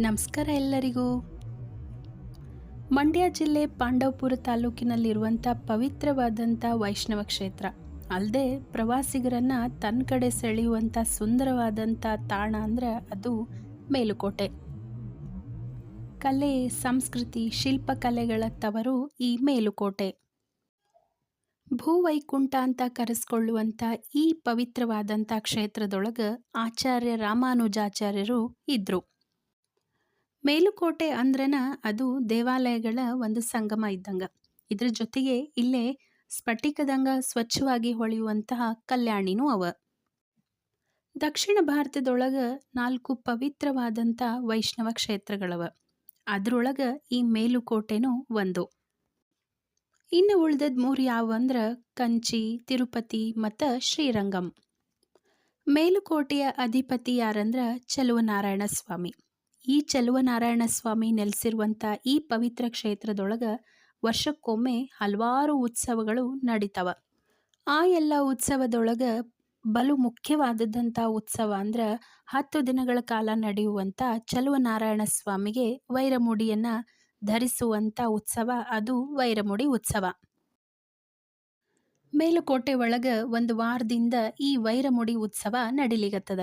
ನಮಸ್ಕಾರ ಎಲ್ಲರಿಗೂ. ಮಂಡ್ಯ ಜಿಲ್ಲೆ ಪಾಂಡವಪುರ ತಾಲೂಕಿನಲ್ಲಿರುವಂಥ ಪವಿತ್ರವಾದಂಥ ವೈಷ್ಣವ ಕ್ಷೇತ್ರ ಅಲ್ಲದೆ ಪ್ರವಾಸಿಗರನ್ನು ತನ್ನ ಕಡೆ ಸೆಳೆಯುವಂಥ ಸುಂದರವಾದಂಥ ತಾಣ ಅಂದರೆ ಅದು ಮೇಲುಕೋಟೆ. ಕಲೆ, ಸಂಸ್ಕೃತಿ, ಶಿಲ್ಪಕಲೆಗಳ ತವರು ಈ ಮೇಲುಕೋಟೆ. ಭೂವೈಕುಂಠ ಅಂತ ಕರೆಸ್ಕೊಳ್ಳುವಂಥ ಈ ಪವಿತ್ರವಾದಂಥ ಕ್ಷೇತ್ರದೊಳಗೆ ಆಚಾರ್ಯ ರಾಮಾನುಜಾಚಾರ್ಯರು ಇದ್ದರು. ಮೇಲುಕೋಟೆ ಅಂದ್ರನ ಅದು ದೇವಾಲಯಗಳ ಒಂದು ಸಂಗಮ ಇದ್ದಂಗೆ. ಇದ್ರ ಜೊತೆಗೆ ಇಲ್ಲೇ ಸ್ಫಟಿಕದಂಗ ಸ್ವಚ್ಛವಾಗಿ ಹೊಳೆಯುವಂತಹ ಕಲ್ಯಾಣಿನೂ ಅವ. ದಕ್ಷಿಣ ಭಾರತದೊಳಗೆ 4 ಪವಿತ್ರವಾದಂಥ ವೈಷ್ಣವ ಕ್ಷೇತ್ರಗಳವ. ಅದ್ರೊಳಗೆ ಈ ಮೇಲುಕೋಟೆನೂ ಒಂದು. ಇನ್ನು ಉಳಿದದ್ 3 ಯಾವಂದ್ರೆ ಕಂಚಿ, ತಿರುಪತಿ ಮತ್ತು ಶ್ರೀರಂಗಂ. ಮೇಲುಕೋಟೆಯ ಅಧಿಪತಿ ಯಾರಂದ್ರೆ ಚಲುವನಾರಾಯಣ ಸ್ವಾಮಿ. ಈ ಚಲುವನಾರಾಯಣ ಸ್ವಾಮಿ ನೆಲೆಸಿರುವಂಥ ಈ ಪವಿತ್ರ ಕ್ಷೇತ್ರದೊಳಗೆ ವರ್ಷಕ್ಕೊಮ್ಮೆ ಹಲವಾರು ಉತ್ಸವಗಳು ನಡೀತಾವ. ಆ ಎಲ್ಲ ಉತ್ಸವದೊಳಗೆ ಬಲು ಮುಖ್ಯವಾದದ್ದಂಥ ಉತ್ಸವ ಅಂದ್ರೆ 10 ದಿನಗಳ ಕಾಲ ನಡೆಯುವಂಥ ಚಲುವನಾರಾಯಣ ಸ್ವಾಮಿಗೆ ವೈರಮುಡಿಯನ್ನು ಧರಿಸುವಂಥ ಉತ್ಸವ ಅದು ವೈರಮುಡಿ ಉತ್ಸವ. ಮೇಲುಕೋಟೆ ಒಳಗೆ ಒಂದು ವಾರದಿಂದ ಈ ವೈರಮುಡಿ ಉತ್ಸವ ನಡಿಲಿಗತ್ತದ.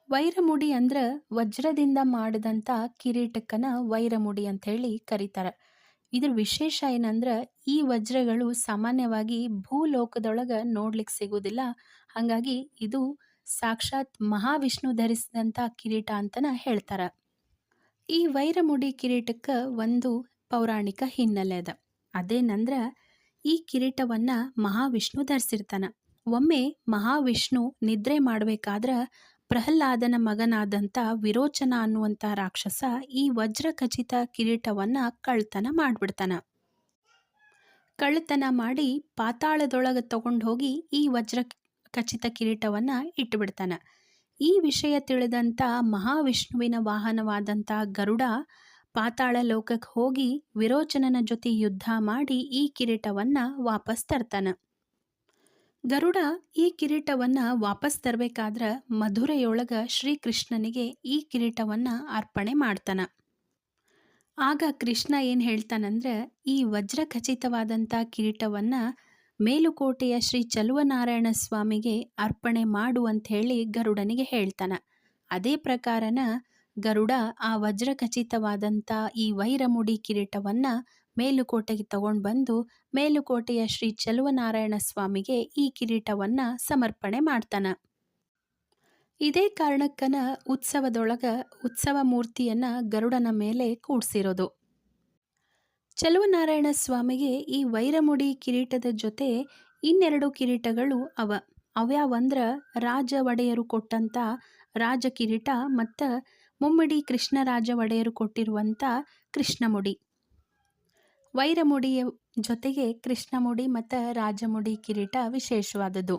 ವೈರಮುಡಿ ಅಂದ್ರೆ ವಜ್ರದಿಂದ ಮಾಡಿದಂಥ ಕಿರೀಟಕ್ಕನ ವೈರಮುಡಿ ಅಂತ ಹೇಳಿ ಕರೀತಾರೆ. ಇದ್ರ ವಿಶೇಷ ಏನಂದ್ರೆ ಈ ವಜ್ರಗಳು ಸಾಮಾನ್ಯವಾಗಿ ಭೂಲೋಕದೊಳಗೆ ನೋಡ್ಲಿಕ್ಕೆ ಸಿಗೋದಿಲ್ಲ. ಹಾಗಾಗಿ ಇದು ಸಾಕ್ಷಾತ್ ಮಹಾವಿಷ್ಣು ಧರಿಸಿದಂಥ ಕಿರೀಟ ಅಂತನ ಹೇಳ್ತಾರೆ. ಈ ವೈರಮುಡಿ ಕಿರೀಟಕ್ಕೆ ಒಂದು ಪೌರಾಣಿಕ ಹಿನ್ನೆಲೆ ಅದ. ಅದೇನಂದ್ರೆ ಈ ಕಿರೀಟವನ್ನ ಮಹಾವಿಷ್ಣು ಧರಿಸಿರ್ತಾನ. ಒಮ್ಮೆ ಮಹಾವಿಷ್ಣು ನಿದ್ರೆ ಮಾಡಬೇಕಾದ್ರೆ ಪ್ರಹ್ಲಾದನ ಮಗನಾದಂಥ ವಿರೋಚನ ಅನ್ನುವಂಥ ರಾಕ್ಷಸ ಈ ವಜ್ರಖಚಿತ ಕಿರೀಟವನ್ನ ಕಳ್ತನ ಮಾಡಿಬಿಡ್ತಾನ. ಕಳ್ಳತನ ಮಾಡಿ ಪಾತಾಳದೊಳಗೆ ತಗೊಂಡು ಹೋಗಿ ಈ ವಜ್ರ ಖಚಿತ ಕಿರೀಟವನ್ನ ಇಟ್ಟುಬಿಡ್ತಾನ. ಈ ವಿಷಯ ತಿಳಿದಂಥ ಮಹಾವಿಷ್ಣುವಿನ ವಾಹನವಾದಂಥ ಗರುಡ ಪಾತಾಳ ಲೋಕಕ್ಕೆ ಹೋಗಿ ವಿರೋಚನನ ಜೊತೆ ಯುದ್ಧ ಮಾಡಿ ಈ ಕಿರೀಟವನ್ನ ವಾಪಸ್ ತರ್ತಾನ. ಗರುಡ ಈ ಕಿರೀಟವನ್ನ ವಾಪಸ್ ತರಬೇಕಾದ್ರೆ ಮಧುರೆಯೊಳಗ ಶ್ರೀಕೃಷ್ಣನಿಗೆ ಈ ಕಿರೀಟವನ್ನ ಅರ್ಪಣೆ ಮಾಡ್ತಾನ. ಆಗ ಕೃಷ್ಣ ಏನು ಹೇಳ್ತಾನಂದ್ರೆ ಈ ವಜ್ರ ಖಚಿತವಾದಂಥ ಕಿರೀಟವನ್ನ ಮೇಲುಕೋಟೆಯ ಶ್ರೀ ಚಲುವನಾರಾಯಣ ಸ್ವಾಮಿಗೆ ಅರ್ಪಣೆ ಮಾಡು ಅಂತ ಹೇಳಿ ಗರುಡನಿಗೆ ಹೇಳ್ತಾನ. ಅದೇ ಪ್ರಕಾರನ ಗರುಡ ಆ ವಜ್ರ ಖಚಿತವಾದಂಥ ಈ ವೈರಮುಡಿ ಕಿರೀಟವನ್ನ ಮೇಲುಕೋಟೆಗೆ ತಗೊಂಡು ಬಂದು ಮೇಲುಕೋಟೆಯ ಶ್ರೀ ಚಲುವನಾರಾಯಣ ಸ್ವಾಮಿಗೆ ಈ ಕಿರೀಟವನ್ನ ಸಮರ್ಪಣೆ ಮಾಡ್ತಾನ. ಇದೇ ಕಾರಣಕ್ಕನ ಉತ್ಸವದೊಳಗ ಉತ್ಸವ ಮೂರ್ತಿಯನ್ನ ಗರುಡನ ಮೇಲೆ ಕೂಡ್ಸಿರೋದು. ಚಲುವನಾರಾಯಣ ಸ್ವಾಮಿಗೆ ಈ ವೈರಮುಡಿ ಕಿರೀಟದ ಜೊತೆ ಇನ್ನೆರಡು ಕಿರೀಟಗಳು ಅವ. ಅವ್ಯಾವಂದ್ರ ರಾಜ ಒಡೆಯರು ಕೊಟ್ಟಂತ ರಾಜ ಕಿರೀಟ ಮತ್ತು ಮುಮ್ಮಡಿ ಕೃಷ್ಣರಾಜ ಒಡೆಯರು ಕೊಟ್ಟಿರುವಂಥ ಕೃಷ್ಣಮುಡಿ. ವೈರಮುಡಿಯ ಜೊತೆಗೆ ಕೃಷ್ಣಮುಡಿ ಮತ್ತು ರಾಜಮುಡಿ ಕಿರೀಟ ವಿಶೇಷವಾದದ್ದು.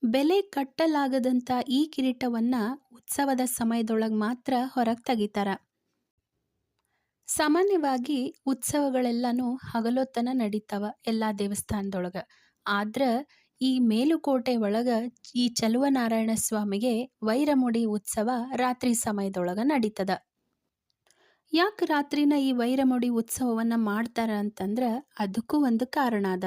ಬೆಲೆ ಕಟ್ಟಲಾಗದಂಥ ಈ ಕಿರೀಟವನ್ನ ಉತ್ಸವದ ಸಮಯದೊಳಗೆ ಮಾತ್ರ ಹೊರಗೆ ತೆಗಿತಾರ. ಸಾಮಾನ್ಯವಾಗಿ ಉತ್ಸವಗಳೆಲ್ಲನೂ ಹಗಲೊತ್ತನ ನಡೀತಾವ ಎಲ್ಲ ದೇವಸ್ಥಾನದೊಳಗೆ. ಆದ್ರೆ ಈ ಮೇಲುಕೋಟೆ ಒಳಗೆ ಈ ಚಲುವನಾರಾಯಣ ಸ್ವಾಮಿಗೆ ವೈರಮುಡಿ ಉತ್ಸವ ರಾತ್ರಿ ಸಮಯದೊಳಗೆ ನಡೀತದ. ಯಾಕೆ ರಾತ್ರಿನ ಈ ವೈರಮುಡಿ ಉತ್ಸವವನ್ನು ಮಾಡ್ತಾರ ಅಂತಂದ್ರೆ ಅದಕ್ಕೂ ಒಂದು ಕಾರಣ ಅದ.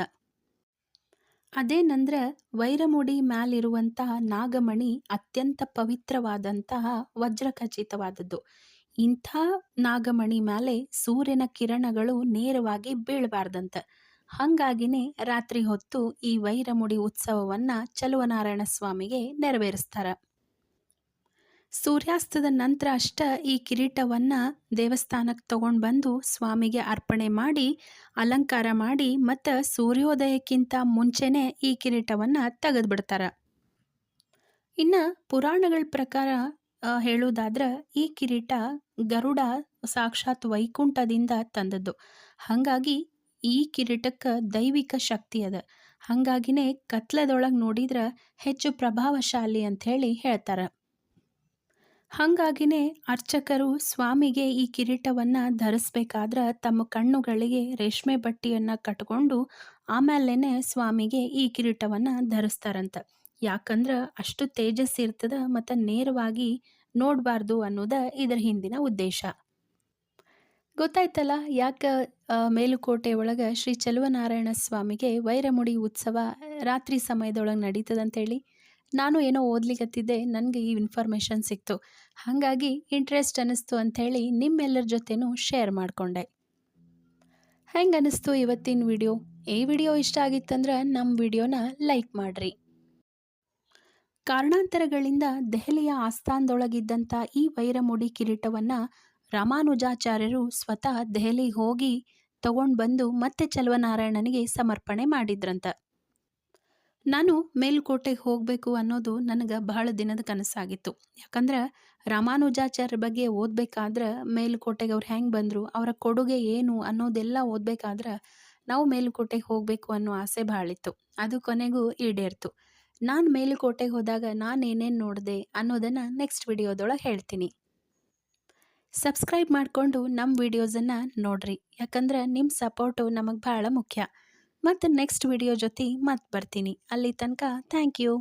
ಅದೇನಂದ್ರೆ ವೈರಮುಡಿ ಮ್ಯಾಲಿರುವಂತಹ ನಾಗಮಣಿ ಅತ್ಯಂತ ಪವಿತ್ರವಾದಂತಹ ವಜ್ರಖಚಿತವಾದದ್ದು. ಇಂಥ ನಾಗಮಣಿ ಮೇಲೆ ಸೂರ್ಯನ ಕಿರಣಗಳು ನೇರವಾಗಿ ಬೀಳಬಾರ್ದಂತ. ಹಾಗಾಗಿನೇ ರಾತ್ರಿ ಹೊತ್ತು ಈ ವೈರಮುಡಿ ಉತ್ಸವವನ್ನ ಚಲುವನಾರಾಯಣ ಸ್ವಾಮಿಗೆ ನೆರವೇರಿಸ್ತಾರ. ಸೂರ್ಯಾಸ್ತದ ನಂತರ ಅಷ್ಟ ಈ ಕಿರೀಟವನ್ನ ದೇವಸ್ಥಾನಕ್ಕೆ ತಗೊಂಡು ಬಂದು ಸ್ವಾಮಿಗೆ ಅರ್ಪಣೆ ಮಾಡಿ ಅಲಂಕಾರ ಮಾಡಿ ಮತ್ತು ಸೂರ್ಯೋದಯಕ್ಕಿಂತ ಮುಂಚೆನೆ ಈ ಕಿರೀಟವನ್ನ ತೆಗೆದುಬಿಡ್ತಾರ. ಇನ್ನು ಪುರಾಣಗಳ ಪ್ರಕಾರ ಹೇಳುವುದಾದ್ರೆ ಈ ಕಿರೀಟ ಗರುಡ ಸಾಕ್ಷಾತ್ ವೈಕುಂಠದಿಂದ ತಂದದ್ದು. ಹಾಗಾಗಿ ಈ ಕಿರೀಟಕ್ಕೆ ದೈವಿಕ ಶಕ್ತಿ ಅದ. ಹಾಗಾಗಿನೇ ಕತ್ಲದೊಳಗೆ ನೋಡಿದ್ರೆ ಹೆಚ್ಚು ಪ್ರಭಾವಶಾಲಿ ಅಂತ ಹೇಳಿ ಹೇಳ್ತಾರ. ಹಾಗಾಗಿನೇ ಅರ್ಚಕರು ಸ್ವಾಮಿಗೆ ಈ ಕಿರೀಟವನ್ನ ಧರಿಸ್ಬೇಕಾದ್ರೆ ತಮ್ಮ ಕಣ್ಣುಗಳಿಗೆ ರೇಷ್ಮೆ ಬಟ್ಟೆಯನ್ನ ಕಟ್ಕೊಂಡು ಆಮೇಲೆನೆ ಸ್ವಾಮಿಗೆ ಈ ಕಿರೀಟವನ್ನ ಧರಿಸ್ತಾರಂತ. ಯಾಕಂದ್ರೆ ಅಷ್ಟು ತೇಜಸ್ ಇರ್ತದ ಮತ್ತು ನೇರವಾಗಿ ನೋಡಬಾರ್ದು ಅನ್ನೋದ ಇದರ ಹಿಂದಿನ ಉದ್ದೇಶ. ಗೊತ್ತಾಯ್ತಲ್ಲ ಯಾಕೆ ಮೇಲುಕೋಟೆ ಒಳಗೆ ಶ್ರೀ ಚೆಲುವನಾರಾಯಣ ಸ್ವಾಮಿಗೆ ವೈರಮುಡಿ ಉತ್ಸವ ರಾತ್ರಿ ಸಮಯದೊಳಗೆ ನಡೀತದಂತೇಳಿ. ನಾನು ಏನೋ ಓದ್ಲಿಕತ್ತಿದ್ದೆ, ನನಗೆ ಈ ಇನ್ಫಾರ್ಮೇಷನ್ ಸಿಕ್ತು. ಹಾಗಾಗಿ ಇಂಟ್ರೆಸ್ಟ್ ಅನ್ನಿಸ್ತು ಅಂಥೇಳಿ ನಿಮ್ಮೆಲ್ಲರ ಜೊತೆನೂ ಶೇರ್ ಮಾಡಿಕೊಂಡೆ. ಹೆಂಗೆ ಅನ್ನಿಸ್ತು ಇವತ್ತಿನ ವಿಡಿಯೋ? ಈ ವಿಡಿಯೋ ಇಷ್ಟ ಆಗಿತ್ತಂದ್ರೆ ನಮ್ಮ ವಿಡಿಯೋನ ಲೈಕ್ ಮಾಡಿರಿ. ಕಾರಣಾಂತರಗಳಿಂದ ದೆಹಲಿಯ ಆಸ್ಥಾನದೊಳಗಿದ್ದಂಥ ಈ ವೈರಮುಡಿ ಕಿರೀಟವನ್ನು ರಾಮಾನುಜಾಚಾರ್ಯರು ಸ್ವತಃ ದೆಹಲಿಗೆ ಹೋಗಿ ತಗೊಂಡು ಬಂದು ಮತ್ತೆ ಚೆಲುವನಾರಾಯಣನಿಗೆ ಸಮರ್ಪಣೆ ಮಾಡಿದ್ರಂತ. ನಾನು ಮೇಲುಕೋಟೆಗೆ ಹೋಗಬೇಕು ಅನ್ನೋದು ನನಗೆ ಬಹಳ ದಿನದ ಕನಸಾಗಿತ್ತು. ಯಾಕಂದ್ರೆ ರಾಮಾನುಜಾಚಾರ್ಯರ ಬಗ್ಗೆ ಓದಬೇಕಾದ್ರೆ ಮೇಲುಕೋಟೆಗೆ ಅವ್ರು ಹೆಂಗೆ ಬಂದರು, ಅವರ ಕೊಡುಗೆ ಏನು ಅನ್ನೋದೆಲ್ಲ ಓದಬೇಕಾದ್ರೆ ನಾವು ಮೇಲುಕೋಟೆಗೆ ಹೋಗಬೇಕು ಅನ್ನೋ ಆಸೆ ಭಾಳಿತ್ತು. ಅದು ಕೊನೆಗೂ ಈಡೇರ್ತು. ನಾನು ಮೇಲುಕೋಟೆಗೆ ಹೋದಾಗ ನಾನು ಏನೇನು ನೋಡಿದೆ ಅನ್ನೋದನ್ನು ನೆಕ್ಸ್ಟ್ ವಿಡಿಯೋದೊಳಗೆ ಹೇಳ್ತೀನಿ. ಸಬ್ಸ್ಕ್ರೈಬ್ ಮಾಡಿಕೊಂಡು ನಮ್ಮ ವಿಡಿಯೋಸನ್ನು ನೋಡ್ರಿ, ಯಾಕಂದ್ರೆ ನಿಮ್ಮ ಸಪೋರ್ಟು ನಮಗೆ ಭಾಳ ಮುಖ್ಯ. ಮತ್ತು ನೆಕ್ಸ್ಟ್ ವಿಡಿಯೋ ಜೊತೆ ಮತ್ತೆ ಬರ್ತೀನಿ. ಅಲ್ಲಿ ತನಕ ಥ್ಯಾಂಕ್ ಯು.